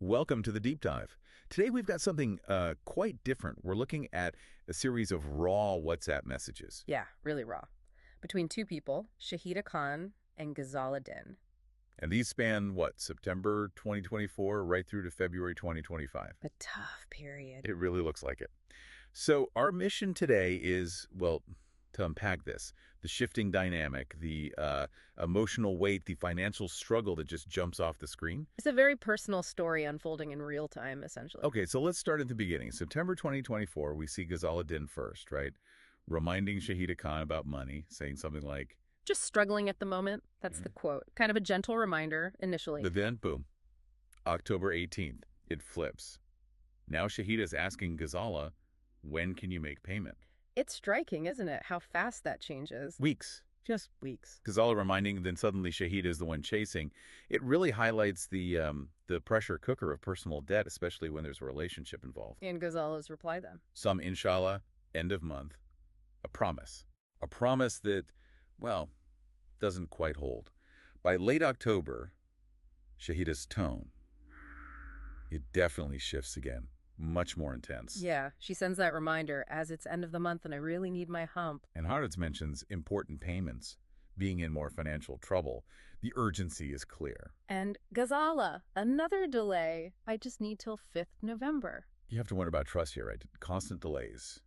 Welcome to the deep dive. Today we've got something quite different. We're looking at a series of raw WhatsApp messages. Yeah, really raw. Between two people, Shahida Khan and Ghazala Din. And these span, what, September 2024 right through to February 2025. A tough period. It really looks like it. So our mission today is, well, to unpack this, the shifting dynamic, the emotional weight, the financial struggle that just jumps off the screen. It's a very personal story unfolding in real time, essentially. Okay, so let's start at the beginning. September 2024, we see Ghazala Din first, right? Reminding Shahida Khan about money, saying something like, Just struggling at the moment. That's the quote. Kind of a gentle reminder initially. but then, boom, October 18th, it flips. Now Shahida's asking Ghazala, when can you make payment? It's striking, isn't it? How fast that changes. Weeks. Just weeks. Ghazala reminding, then suddenly Shahida is the one chasing. It really highlights the pressure cooker of personal debt, especially when there's a relationship involved. And Ghazala's reply then. Some inshallah, end of month, a promise. A promise that, well, doesn't quite hold. By late October, Shahida's tone, it definitely shifts again. Much more intense. Yeah, she sends that reminder as it's end of the month and I really need my hump. And Haaretz mentions important payments, being in more financial trouble. The urgency is clear. And Ghazala, another delay. I just need till 5th November. You have to wonder about trust here, right? Constant delays.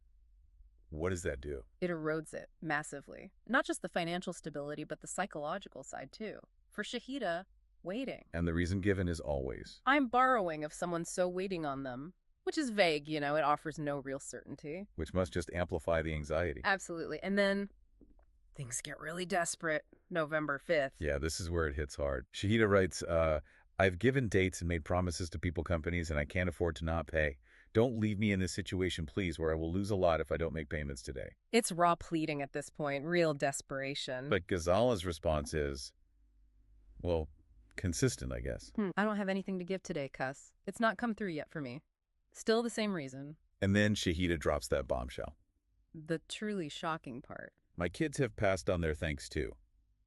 What does that do? It erodes it massively. Not just the financial stability, but the psychological side too. For Shahida, waiting. And the reason given is always. I'm borrowing if someone's so waiting on them. Which is vague, it offers no real certainty. Which must just amplify the anxiety. Absolutely. And then things get really desperate. November 5th. Yeah, this is where it hits hard. Shahida writes, I've given dates and made promises to people, companies, and I can't afford to not pay. Don't leave me in this situation, please, where I will lose a lot if I don't make payments today. It's raw pleading at this point, real desperation. But Ghazala's response is, well, consistent, I guess. I don't have anything to give today, cuss. It's not come through yet for me. Still the same reason. And then Shahida drops that bombshell. The truly shocking part. My kids have passed on their thanks too,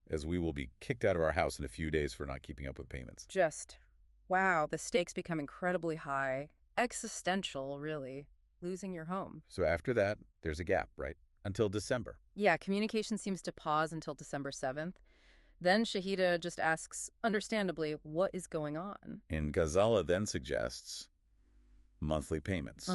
as we will be kicked out of our house in a few days for not keeping up with payments. Just, wow, the stakes become incredibly high. Existential, really. Losing your home. So after that, there's a gap, right? Until December. Yeah, communication seems to pause until December 7th. Then Shahida just asks, understandably, what is going on? And Ghazala then suggests monthly payments.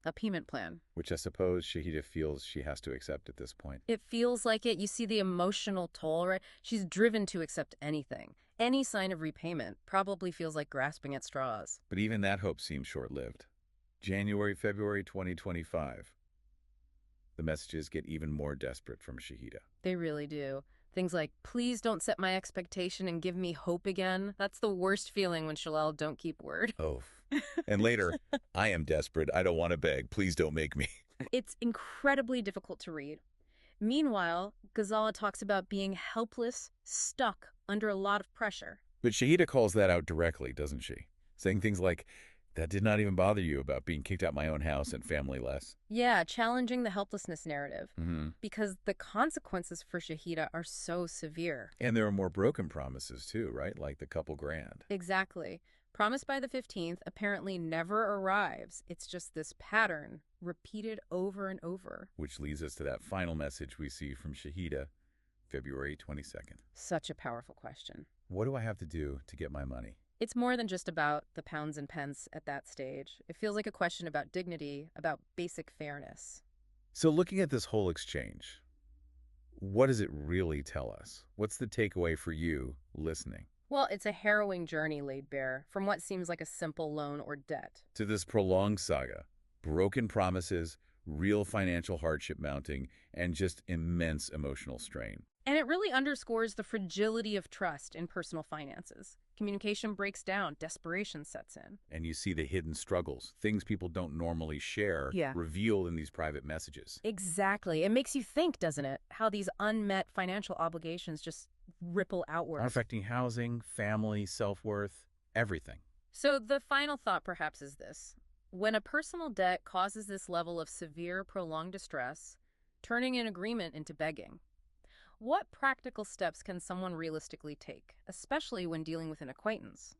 A payment plan. Which I suppose Shahida feels she has to accept at this point. It feels like it. You see the emotional toll, right? She's driven to accept anything. Any sign of repayment probably feels like grasping at straws. But even that hope seems short-lived. January, February 2025. The messages get even more desperate from Shahida. They really do. Things like, please don't set my expectation and give me hope again. That's the worst feeling when Shalal don't keep word. Oh. And later, I am desperate. I don't want to beg. Please don't make me. It's incredibly difficult to read. Meanwhile, Ghazala talks about being helpless, stuck under a lot of pressure. But Shahida calls that out directly, doesn't she? Saying things like, that did not even bother you about being kicked out my own house and family less. Yeah, challenging the helplessness narrative. Mm-hmm. Because the consequences for Shahida are so severe. And there are more broken promises too, right? Like the couple grand. Exactly. Promised by the 15th apparently never arrives. It's just this pattern, repeated over and over. Which leads us to that final message we see from Shahida, February 22nd. Such a powerful question. What do I have to do to get my money? It's more than just about the pounds and pence at that stage. It feels like a question about dignity, about basic fairness. So looking at this whole exchange, what does it really tell us? What's the takeaway for you listening? Well, it's a harrowing journey laid bare from what seems like a simple loan or debt. To this prolonged saga, broken promises, real financial hardship mounting, and just immense emotional strain. And it really underscores the fragility of trust in personal finances. Communication breaks down, desperation sets in. And you see the hidden struggles, things people don't normally share, revealed in these private messages. Exactly. It makes you think, doesn't it, how these unmet financial obligations just ripple outwards. Affecting housing, family, self-worth, everything. So the final thought perhaps is this. When a personal debt causes this level of severe, prolonged distress, turning an agreement into begging, what practical steps can someone realistically take, especially when dealing with an acquaintance?